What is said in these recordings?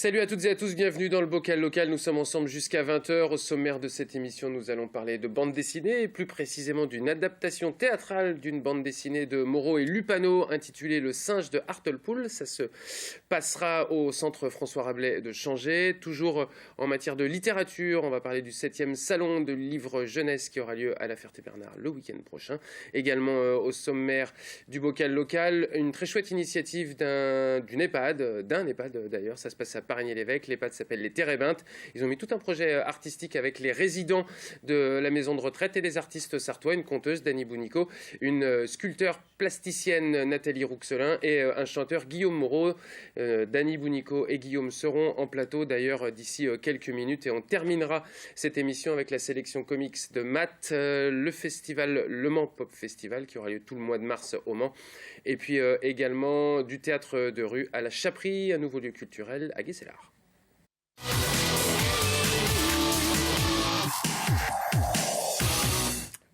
Salut à toutes et à tous, bienvenue dans le Bocal Local. Nous sommes ensemble jusqu'à 20h. Au sommaire de cette émission, nous allons parler de bande dessinée et plus précisément d'une adaptation théâtrale d'une bande dessinée de Moreau et Lupano intitulée Le singe de Hartlepool. Ça se passera au centre François Rabelais de Changé. Toujours en matière de littérature, on va parler du 7e salon de livre jeunesse qui aura lieu à la Ferté-Bernard le week-end prochain. Également au sommaire du Bocal Local, une très chouette initiative d'un EHPAD d'ailleurs. Ça se passe à Parigny-l'Évêque. L'EHPAD s'appelle les Térébintes. Ils ont mis tout un projet artistique avec les résidents de la maison de retraite et les artistes sartois, une conteuse, Dany Bounico, une sculpteur plasticienne, Nathalie Rouxelin, et un chanteur, Guillaume Moreau. Dany Bounico et Guillaume seront en plateau d'ailleurs d'ici quelques minutes, et on terminera cette émission avec la sélection comics de Matt, le festival Le Mans Pop Festival qui aura lieu tout le mois de mars au Mans, et puis également du théâtre de rue à la Chaperie, un nouveau lieu culturel à Guesselard.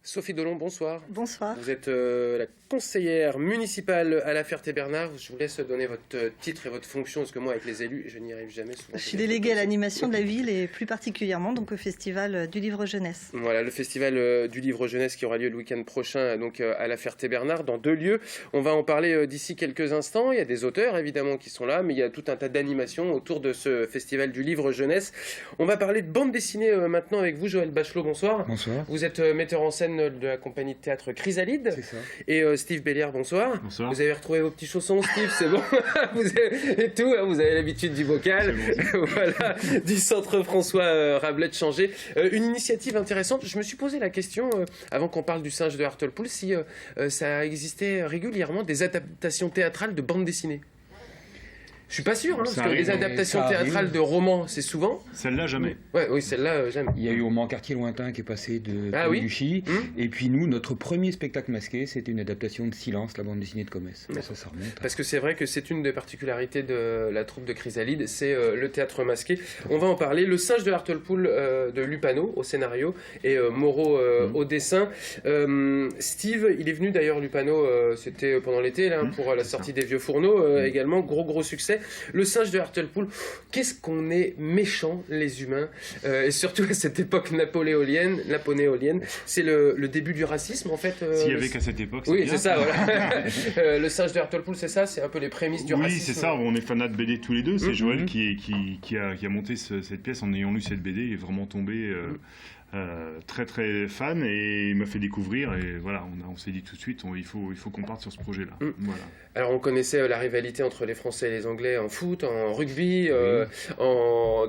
Sophie Delon, bonsoir. Bonsoir. Vous êtes la conseillère municipale à la Ferté-Bernard. Je vous laisse donner votre titre et votre fonction, parce que moi, avec les élus, je n'y arrive jamais. Souvent, je suis déléguée à l'animation de la ville et plus particulièrement donc au Festival du Livre Jeunesse. Voilà, le Festival du Livre Jeunesse qui aura lieu le week-end prochain donc, à la Ferté-Bernard, dans 2 lieux. On va en parler d'ici quelques instants. Il y a des auteurs, évidemment, qui sont là, mais il y a tout un tas d'animations autour de ce Festival du Livre Jeunesse. On va parler de bande dessinée maintenant avec vous, Joël Bachelot. Bonsoir. Bonsoir. Vous êtes metteur en scène de la compagnie de théâtre Chrysalide. C'est ça. Et Steve Béliard, bonsoir. Bonsoir. Vous avez retrouvé vos petits chaussons, Steve, c'est bon. Vous avez l'habitude du bocal. Bon. Voilà, du centre François Rabelais de Changé. Une initiative intéressante. Je me suis posé la question, avant qu'on parle du singe de Hartlepool, si ça existait régulièrement des adaptations théâtrales de bandes dessinées. Je suis pas sûr, parce que les adaptations théâtrales de romans, c'est souvent. Celle-là, jamais. Oui, celle-là, jamais. Il y a eu au Mans Quartier Lointain qui est passé de Duchy. Et puis nous, notre premier spectacle masqué, c'était une adaptation de Silence, la bande dessinée de Comès. Ça remonte. Parce que c'est vrai que c'est une des particularités de la troupe de Chrysalide, c'est le théâtre masqué. On va en parler. Le singe de Hartlepool de Lupano au scénario et Moreau au dessin. Steve, il est venu d'ailleurs, Lupano, c'était pendant l'été, là, pour la sortie des Vieux Fourneaux également. Gros succès. Le singe de Hartlepool, qu'est-ce qu'on est méchants les humains, et surtout à cette époque napoléonienne, c'est le début du racisme en fait. S'il y avait qu'à cette époque. Oui, c'est ça. Voilà. Le singe de Hartlepool, c'est ça, c'est un peu les prémices du racisme. Oui, c'est ça. On est fanat de BD tous les deux. C'est Joël qui a monté cette pièce en ayant lu cette BD. Il est vraiment tombé. Très très fan et il m'a fait découvrir et voilà, on s'est dit tout de suite il faut qu'on parte sur ce projet là. Voilà. Alors on connaissait la rivalité entre les Français et les Anglais en foot, en rugby,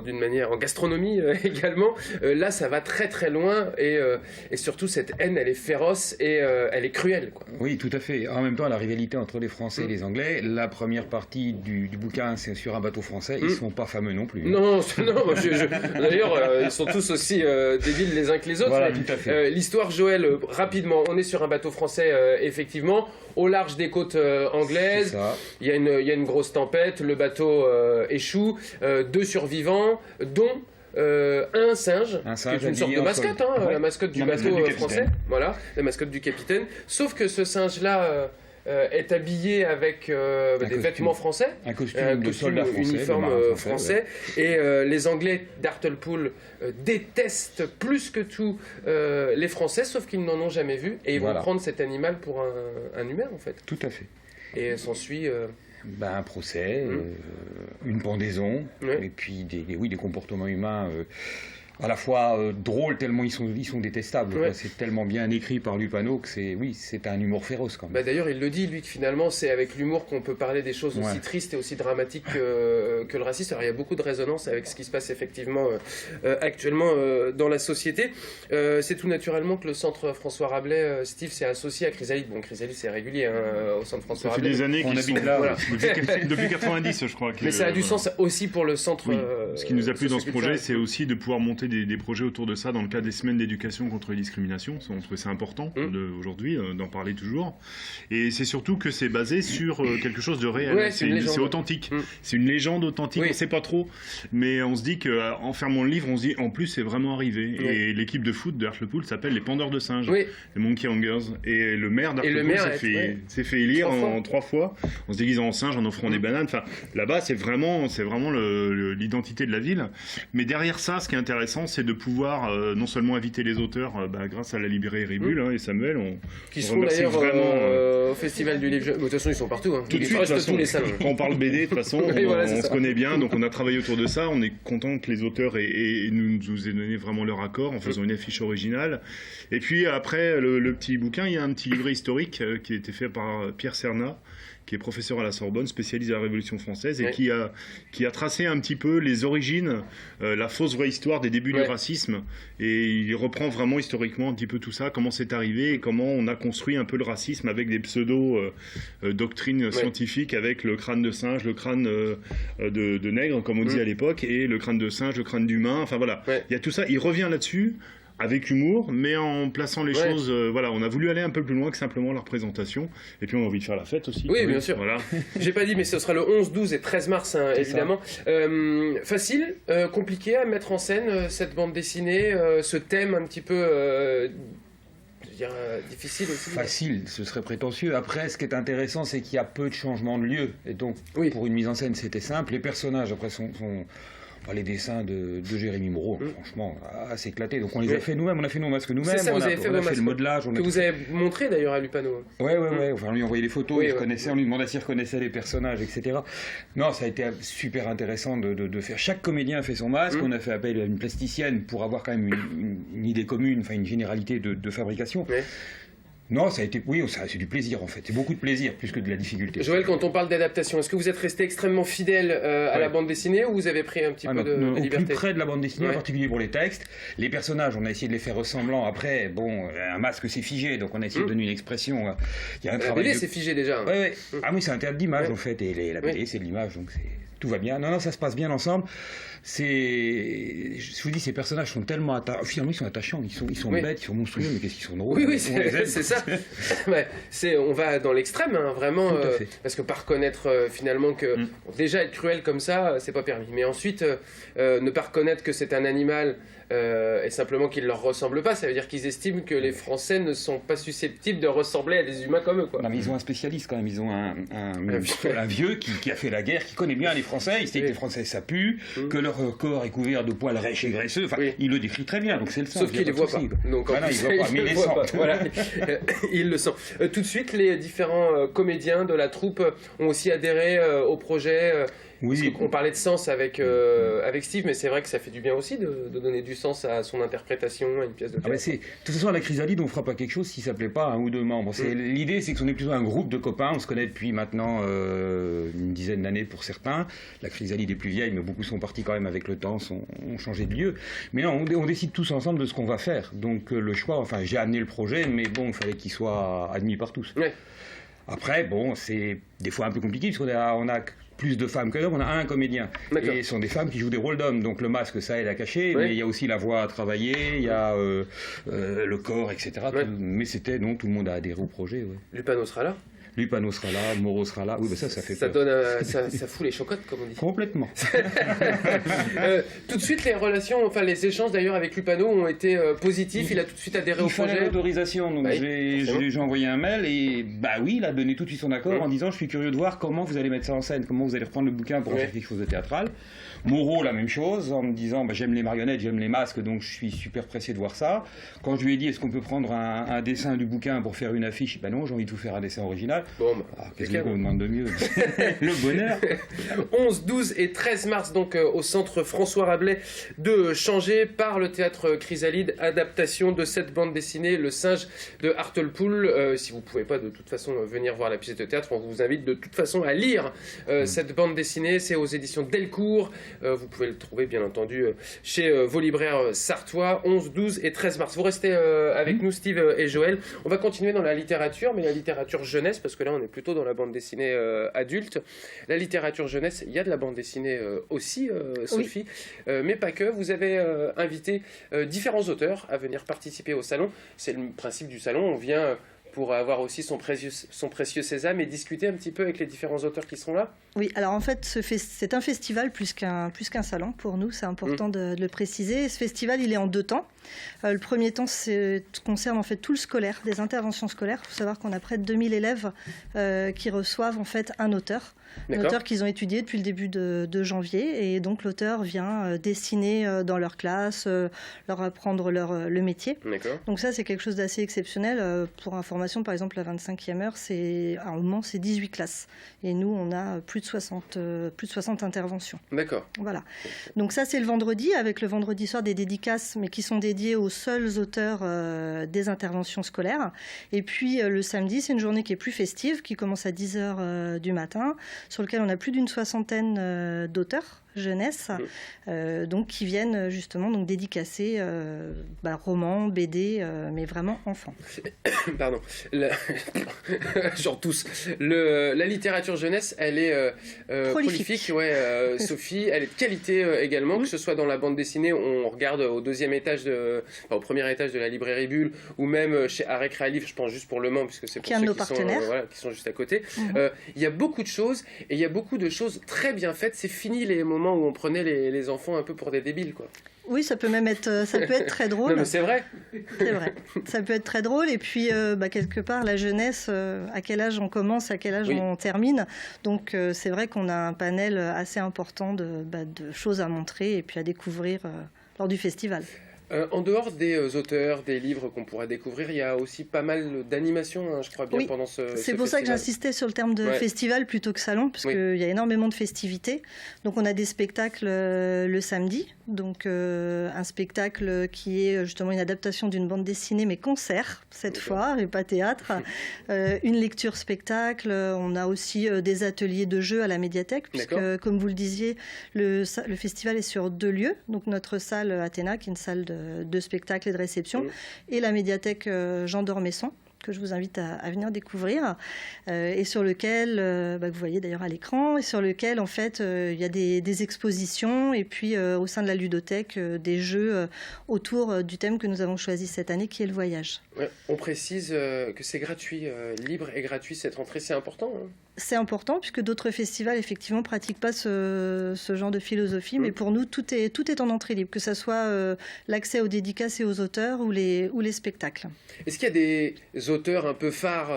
d'une manière en gastronomie également. Là ça va très très loin et surtout cette haine elle est féroce et elle est cruelle quoi. Oui, tout à fait. En même temps la rivalité entre les Français et les Anglais, la première partie du bouquin c'est sur un bateau français, ils sont pas fameux non plus. Non, d'ailleurs ils sont tous aussi débiles les uns que les autres. Voilà, tout à fait. L'histoire, Joël, rapidement, on est sur un bateau français, effectivement, au large des côtes anglaises. Il y a une grosse tempête, le bateau échoue, 2 survivants, dont un singe qui est une sorte de mascotte, la mascotte du bateau français. Voilà, la mascotte du capitaine. Sauf que ce singe-là est habillé avec des vêtements français, un costume de soldat français, uniforme français. Et les Anglais d'Hartlepool détestent plus que tout les Français, sauf qu'ils n'en ont jamais vu, et ils vont prendre cet animal pour un humain en fait. Tout à fait. Et s'ensuit un procès, une pendaison, et puis des comportements humains à la fois drôles, tellement ils sont détestables. C'est tellement bien écrit par Lupano que c'est un humour féroce quand même. D'ailleurs, il le dit, lui, que finalement, c'est avec l'humour qu'on peut parler des choses aussi tristes et aussi dramatiques que le racisme. Alors, il y a beaucoup de résonance avec ce qui se passe effectivement actuellement dans la société. C'est tout naturellement que le centre François Rabelais, Steve, s'est associé à Chrysalide. Bon, Chrysalide, c'est régulier au centre François Rabelais. Ça fait des années qu'ils sont là, depuis 90, je crois. Mais ça a du sens aussi pour le centre. Ce qui nous a plu dans ce projet, c'est aussi de pouvoir monter monté des projets autour de ça dans le cadre des semaines d'éducation contre les discriminations. On trouvait ça important aujourd'hui d'en parler toujours. Et c'est surtout que c'est basé sur quelque chose de réel. Ouais, c'est authentique. C'est une légende authentique. On ne sait pas trop, mais on se dit qu'en fermant le livre, on se dit en plus c'est vraiment arrivé. Et l'équipe de foot de Hartlepool s'appelle les Pendeurs de singes, les Monkey Hangers. Et le maire d'Hartlepool s'est fait élire en 3 fois en se déguisant en singe, en offrant des bananes. Enfin, là-bas, c'est vraiment l'identité de la ville. Mais derrière ça, ce qui est intéressant, c'est de pouvoir non seulement inviter les auteurs, grâce à la librairie Bulle et Samuel, qui seront d'ailleurs vraiment au Festival du Livre. De toute façon, ils sont partout. Tout de suite, tous les salons. Quand on parle BD, de toute façon, on se connaît bien, donc on a travaillé autour de ça. On est content que les auteurs nous aient donné vraiment leur accord en faisant une affiche originale. Et puis après le petit bouquin, il y a un petit livret historique qui a été fait par Pierre Cernat, qui est professeur à la Sorbonne, spécialiste de la Révolution française, et qui a tracé un petit peu les origines, la fausse vraie histoire des débuts du racisme. Et il reprend vraiment historiquement un petit peu tout ça, comment c'est arrivé et comment on a construit un peu le racisme avec des pseudo-doctrines scientifiques, avec le crâne de singe, le crâne de nègre, comme on disait à l'époque, et le crâne de singe, le crâne d'humain. Enfin voilà, il y a tout ça. Il revient là-dessus, avec humour, mais en plaçant les choses... on a voulu aller un peu plus loin que simplement la représentation. Et puis on a envie de faire la fête aussi. Oui, bien sûr. Voilà. J'ai pas dit, mais ce sera le 11, 12 et 13 mars, évidemment. Facile, compliqué à mettre en scène, cette bande dessinée, ce thème un petit peu... difficile aussi. Facile, ce serait prétentieux. Après, ce qui est intéressant, c'est qu'il y a peu de changements de lieu. Et donc, pour une mise en scène, c'était simple. Les personnages, après, sont les dessins de Jérémy Moreau, franchement, assez éclatés. Donc on les a fait nous-mêmes, on a fait nos masques nous-mêmes, on a fait le modelage. Que vous avez montré d'ailleurs à Lupano. Ouais. Enfin, on lui envoyait les photos, il connaissait, on lui demandait s'il reconnaissait les personnages, etc. Non, ça a été super intéressant de faire. Chaque comédien a fait son masque, on a fait appel à une plasticienne pour avoir quand même une idée commune, enfin une généralité de fabrication. Non, ça a été, c'est du plaisir en fait. C'est beaucoup de plaisir plus que de la difficulté. Joël, quand on parle d'adaptation, est-ce que vous êtes resté extrêmement fidèle à la bande dessinée ou vous avez pris un petit peu de liberté? Plus près de la bande dessinée, en particulier pour les textes. Les personnages, on a essayé de les faire ressemblants. Après, un masque c'est figé, donc on a essayé de donner une expression. Il y a un travail. La BD c'est figé déjà. Ah oui, c'est un théâtre d'image en fait, et la BD c'est de l'image, donc tout va bien. Non, ça se passe bien ensemble. Je vous dis, ces personnages sont tellement attachants. Finalement, ils sont attachants. Ils sont bêtes, ils sont monstrueux, mais qu'est-ce qu'ils sont drôles. Oui, c'est ça. On va dans l'extrême, vraiment, parce que pas reconnaître finalement que déjà être cruel comme ça, c'est pas permis. Mais ensuite, ne pas reconnaître que c'est un animal et simplement qu'il leur ressemble pas, ça veut dire qu'ils estiment que les Français ne sont pas susceptibles de ressembler à des humains comme eux, quoi. Non, mais ils ont un spécialiste quand même. Ils ont un vieux qui a fait la guerre, qui connaît bien les Français. Il sait que les Français ça pue, que leur corps est couvert de poils rêches et graisseux. Enfin, il le décrit très bien. Donc c'est le sens. Sauf qu'il les voit pas. Donc voilà, il voit pas, mais il les sent. Voilà, il le sent. Tout de suite, les différents comédiens de la troupe ont aussi adhéré au projet. On parlait de sens avec Steve, mais c'est vrai que ça fait du bien aussi de donner du sens à son interprétation, à une pièce de théâtre. De toute façon, à la Chrysalide, on ne fera pas quelque chose si ça ne plaît pas à un ou deux membres. L'idée, c'est qu'on est plutôt un groupe de copains. On se connaît depuis maintenant une dizaine d'années pour certains. La Chrysalide est plus vieille, mais beaucoup sont partis quand même avec le temps, ont changé de lieu. Mais non, on décide tous ensemble de ce qu'on va faire. Donc le choix, j'ai amené le projet, mais il fallait qu'il soit admis par tous. Après, c'est des fois un peu compliqué, parce qu'on a plus de femmes que d'hommes, on a un comédien. Et ce sont des femmes qui jouent des rôles d'hommes. Donc le masque, ça aide à cacher, mais il y a aussi la voix à travailler, il y a le corps, etc. Mais tout le monde a adhéré au projet. Lupano sera là? Lupano sera là, Moreau sera là. Oui, ça fait ça peur. Ça fout les chocottes, comme on dit. Complètement. Tout de suite, les relations, les échanges d'ailleurs avec Lupano ont été positifs. Il a tout de suite adhéré au projet. Il fallait l'autorisation. Donc j'ai envoyé un mail et il a donné tout de suite son accord en disant je suis curieux de voir comment vous allez mettre ça en scène, comment vous allez reprendre le bouquin pour en faire quelque chose de théâtral. Moreau, la même chose, en me disant j'aime les marionnettes, j'aime les masques, donc je suis super pressé de voir ça. Quand je lui ai dit est-ce qu'on peut prendre un dessin du bouquin pour faire une affiche, non, j'ai envie de vous faire un dessin original. Qu'est-ce qu'on me demande de mieux? Le bonheur. 11, 12 et 13 mars, donc au centre François Rabelais de Changé par le théâtre Chrysalide, adaptation de cette bande dessinée Le Singe de Hartlepool. Si vous ne pouvez pas de toute façon venir voir la pièce de théâtre, on vous invite de toute façon à lire cette bande dessinée. C'est aux éditions Delcourt. Vous pouvez le trouver bien entendu chez vos libraires sartois, 11, 12 et 13 mars. Vous restez avec nous, Steve et Joël. On va continuer dans la littérature, mais la littérature jeunesse, parce que là on est plutôt dans la bande dessinée adulte. La littérature jeunesse, il y a de la bande dessinée aussi, Sophie, mais pas que. Vous avez invité différents auteurs à venir participer au salon. C'est le principe du salon, on vient pour avoir aussi son précieux sésame et discuter un petit peu avec les différents auteurs qui sont là. Oui, alors en fait, c'est un festival plus qu'un salon pour nous, c'est important de le préciser. Ce festival, il est en 2 temps. Le premier temps concerne en fait tout le scolaire, des interventions scolaires. Il faut savoir qu'on a près de 2000 élèves qui reçoivent en fait un auteur. Un auteur qu'ils ont étudié depuis le début de janvier. Et donc l'auteur vient dessiner dans leur classe, leur apprendre le métier. Donc ça, c'est quelque chose d'assez exceptionnel. Pour information, par exemple, la 25e heure, à un moment, c'est 18 classes. Et nous, on a plus de 60 interventions. D'accord. Voilà. Donc ça, c'est le vendredi, avec le vendredi soir des dédicaces, mais qui sont dédiées aux seuls auteurs des interventions scolaires. Et puis le samedi, c'est une journée qui est plus festive, qui commence à 10h du matin, sur lequel on a plus d'une 60aine d'auteurs jeunesse, donc qui viennent justement donc dédicacer romans, BD, mais vraiment enfants. Pardon, genre tous. La littérature jeunesse, elle est prolifique, Sophie, elle est de qualité également, que ce soit dans la bande dessinée, on regarde au premier étage de la librairie Bulle, ou même chez Arrêt Créalif, je pense juste pour Le Mans, puisque c'est pour ceux qui sont juste à côté. Il y a beaucoup de choses, et il y a beaucoup de choses très bien faites. C'est fini les moments où on prenait les enfants un peu pour des débiles, quoi. Oui, ça peut être très drôle. Non, mais c'est vrai. C'est vrai. Ça peut être très drôle. Et puis, quelque part, la jeunesse, à quel âge on commence, à quel âge on termine. Donc, c'est vrai qu'on a un panel assez important de choses à montrer et puis à découvrir lors du festival. En dehors des auteurs, des livres qu'on pourra découvrir, il y a aussi pas mal d'animations, je crois bien, pendant ce festival. C'est pour ça que j'insistais sur le terme de festival plutôt que salon, parce qu'il y a énormément de festivités. Donc on a des spectacles le samedi, donc un spectacle qui est justement une adaptation d'une bande dessinée, mais concert cette fois, et pas théâtre. Une lecture spectacle, on a aussi des ateliers de jeux à la médiathèque, puisque comme vous le disiez, le festival est sur 2 lieux. Donc notre salle Athéna, qui est une salle de spectacle et de réception, et la médiathèque Jean d'Ormesson, que je vous invite à venir découvrir, et sur lequel, vous voyez d'ailleurs à l'écran, et sur lequel en fait il y a des expositions, et puis au sein de la ludothèque, des jeux autour du thème que nous avons choisi cette année, qui est le voyage. On précise que c'est gratuit, libre et gratuit cette rentrée, c'est important, hein. C'est important, puisque d'autres festivals, effectivement, ne pratiquent pas ce genre de philosophie. Mais pour nous, tout est en entrée libre, que ce soit l'accès aux dédicaces et aux auteurs ou les spectacles. Est-ce qu'il y a des auteurs un peu phares,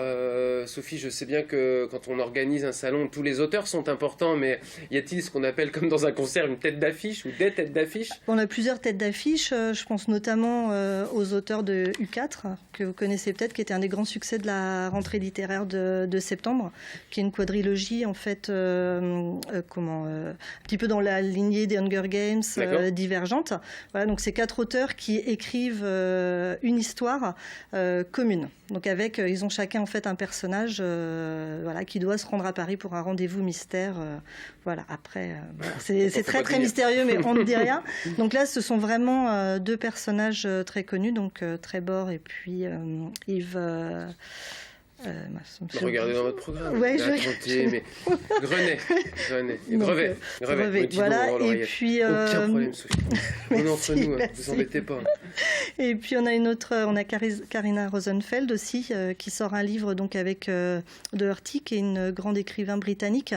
Sophie? Je sais bien que quand on organise un salon, tous les auteurs sont importants, mais y a-t-il ce qu'on appelle, comme dans un concert, une tête d'affiche ou des têtes d'affiche? On a plusieurs têtes d'affiche. Je pense notamment aux auteurs de U4, que vous connaissez peut-être, qui était un des grands succès de la rentrée littéraire de septembre, qui est une quadrilogie en fait un petit peu dans la lignée des Hunger Games, divergente. Voilà, donc c'est 4 auteurs qui écrivent une histoire commune. Donc ils ont chacun en fait un personnage qui doit se rendre à Paris pour un rendez-vous mystère. Après c'est très très mystérieux, mais on ne dit rien. Donc là ce sont vraiment 2 personnages très connus, donc Trébor et puis Yves. Regardez dans votre programme. Mais Grevet. Voilà, et puis aucun problème, Sophie. On est entre nous, vous embêtez pas. Et puis on a Karina Rosenfeld aussi, qui sort un livre donc avec Doherty, qui est une grande écrivain britannique.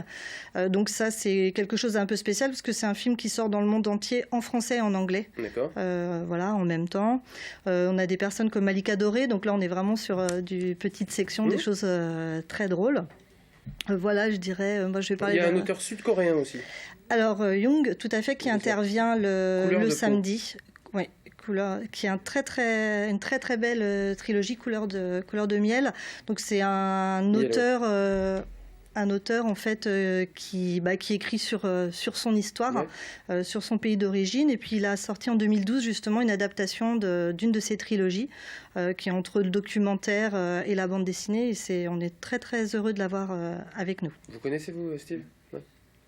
Donc ça c'est quelque chose d'un peu spécial, parce que c'est un film qui sort dans le monde entier en français et en anglais. D'accord. En même temps. On a des personnes comme Malika Doré, donc là on est vraiment sur du petite section, des choses très drôles. Je dirais, moi je vais parler. Il y a un auteur sud-coréen aussi. Alors Young, tout à fait, qui intervient le samedi. Oui, qui est une très très belle trilogie, Couleur de miel. Donc c'est un auteur en fait qui écrit sur son histoire, sur son pays d'origine, et puis il a sorti en 2012 justement une adaptation d'une de ses trilogies qui est entre le documentaire et la bande dessinée, et on est très très heureux de l'avoir avec nous. Vous connaissez vous, Steve?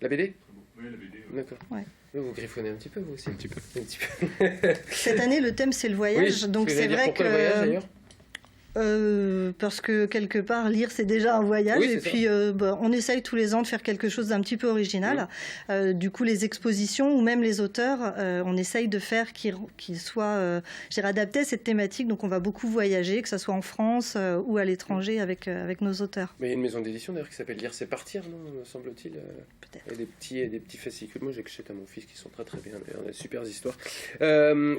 La BD? Oui, la BD. D'accord. Vous griffonnez un petit peu, vous aussi. Un petit peu. Cette année, le thème, c'est le voyage. Oui, donc c'est vrai pourquoi le voyage, d'ailleurs parce que quelque part lire c'est déjà un voyage et puis on essaye tous les ans de faire quelque chose d'un petit peu original. Du coup les expositions ou même les auteurs, on essaye de faire qu'ils soient adaptés à cette thématique. Donc on va beaucoup voyager, que ce soit en France ou à l'étranger avec nos auteurs. Mais il y a une maison d'édition d'ailleurs qui s'appelle Lire c'est partir, non, me semble-t-il. Peut-être. Et des petits fascicules. Moi j'achète à mon fils qui sont très très bien d'ailleurs, des super histoires. 4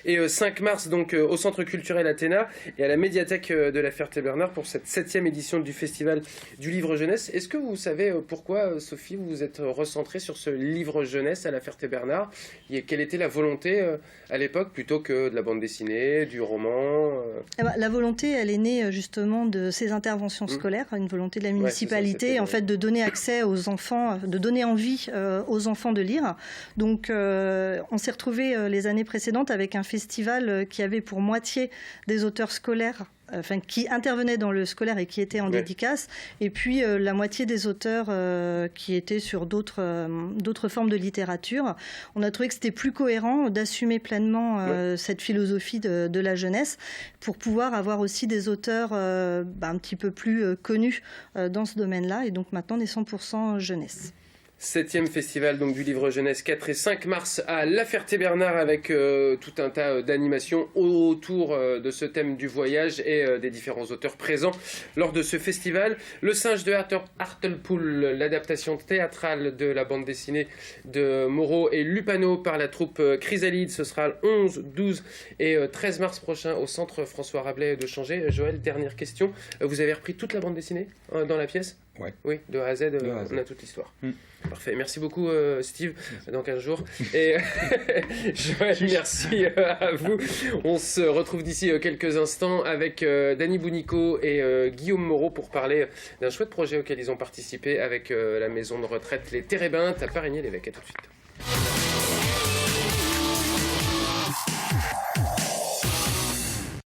et 5 mars donc au Centre culturel Athéna et à la médiathèque de la Ferté-Bernard pour cette 7e édition du Festival du Livre Jeunesse. Est-ce que vous savez pourquoi, Sophie, vous vous êtes recentrée sur ce livre jeunesse à la Ferté-Bernard et quelle était la volonté à l'époque plutôt que de la bande dessinée, du roman La volonté, elle est née justement de ces interventions scolaires, une volonté de la municipalité en fait de donner accès aux enfants, de donner envie aux enfants de lire. Donc on s'est retrouvés les années précédentes avec un festival qui avait pour moitié des auteurs scolaires qui intervenaient dans le scolaire et qui étaient en dédicace, et puis la moitié des auteurs qui étaient sur d'autres formes de littérature. On a trouvé que c'était plus cohérent d'assumer pleinement cette philosophie de la jeunesse pour pouvoir avoir aussi des auteurs un petit peu plus connus dans ce domaine-là, et donc maintenant on est 100% jeunesse. 7e festival donc, du livre jeunesse 4 et 5 mars à La Ferté-Bernard avec tout un tas d'animations autour de ce thème du voyage et des différents auteurs présents lors de ce festival. Le singe de Hartlepool, l'adaptation théâtrale de la bande dessinée de Moreau et Lupano par la troupe Chrysalide, ce sera le 11, 12 et 13 mars prochain au centre François Rabelais de Changé. Joël, dernière question. Vous avez repris toute la bande dessinée dans la pièce ? Ouais. Oui, de A à Z, on a toute l'histoire. Parfait, merci beaucoup Steve, dans 15 jours. Et Joël, merci à vous. On se retrouve d'ici quelques instants avec Dany Bounico et Guillaume Moreau pour parler d'un chouette projet auquel ils ont participé avec la maison de retraite Les Térébintes à Parigny-l'Évêque. À tout de suite.